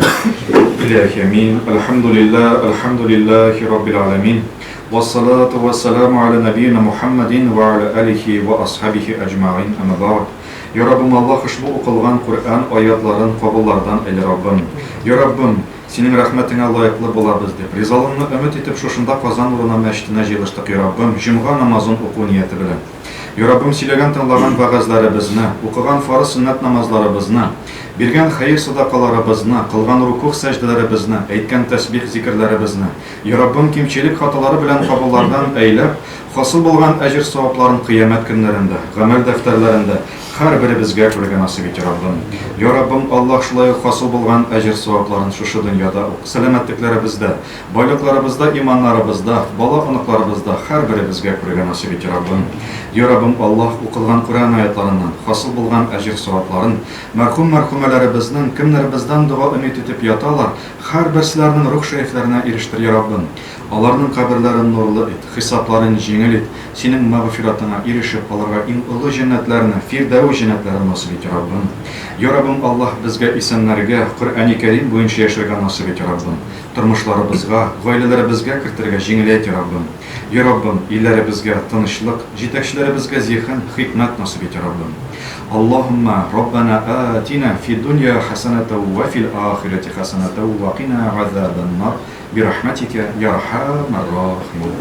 إلهي أمين. الحمد لله رب العالمين. والصلاة والسلام على نبينا محمد وعلى آله وأصحابه أجمعين. أما بعد. Ya Rabbim, Allah xuşbu oqılğan Qur'an ayatların qabullardan elə Rabbim. Ya Rabbim, senin rəhmətinə layıqlı bulabız deyib. Rizalığını ümid etib şuşunda qazan uğruna məşqinə yığışdıq. Ya Rabbim, cümğa namazın oxu niyyəti bilən. Ya Rabbim, siləyən tənlağın vəğəzlərimizni, oxuğan farı sünnət namazlarımızını, birgən xeyir sadaqalarımızını, qılğan rukuq səcdələrimizni, eytkən təsbih zikirlərimizni, Ya Rabbim, kimçilik xataları bilən qabullardan eyləb, hasıl bolğan əcir savabların qiyamət günlərində, qəməl dəftərlərində hər biri bizə görgə nasib et, Rabbim. Ya Rabbim, Allah şulay hasıl bolğan əcir savabların şuşu dünyada, sələmətliklərimizdə, baylıqlarımızda, imanlarımızda, bala anıqlarımızda hər biri bizə görgə nasib et, Rabbim. Ya Rabbim, Allah oqılğan Qur'an ayətlərindən hasıl bolğan əcir savabların mərhumələrimizdən, kimlərimizdən dua ümid etib yatalar, hər birisilərinin ruh şəriflərinə erişdir, Ya Rabbim. Onların qəbirlərini nurlu et, hesablarını jengil et, senin mağfiratına erişib onlara in ulu cənnətlərinə, firdəvi cənnətlərinə nasib et, Rabbim. Ya Rabbim, Allah bizə isənlərə Qur'an-ı Kerim boyunca yaşayan nasib et, Rabbim. Turmuşlarımızga, gailələrimizga kirtirgə jengil et, Rabbim. Ya Rabbim, illərimizə tanışlıq, жетекçilərimizə zihin, hikmət nasib et, Rabbim. Allahumma Rabbana atina fi dunya hasanatan wa fil akhirati hasanatan wa qina azaban nar. برحمتك يا أرحم الراحمين.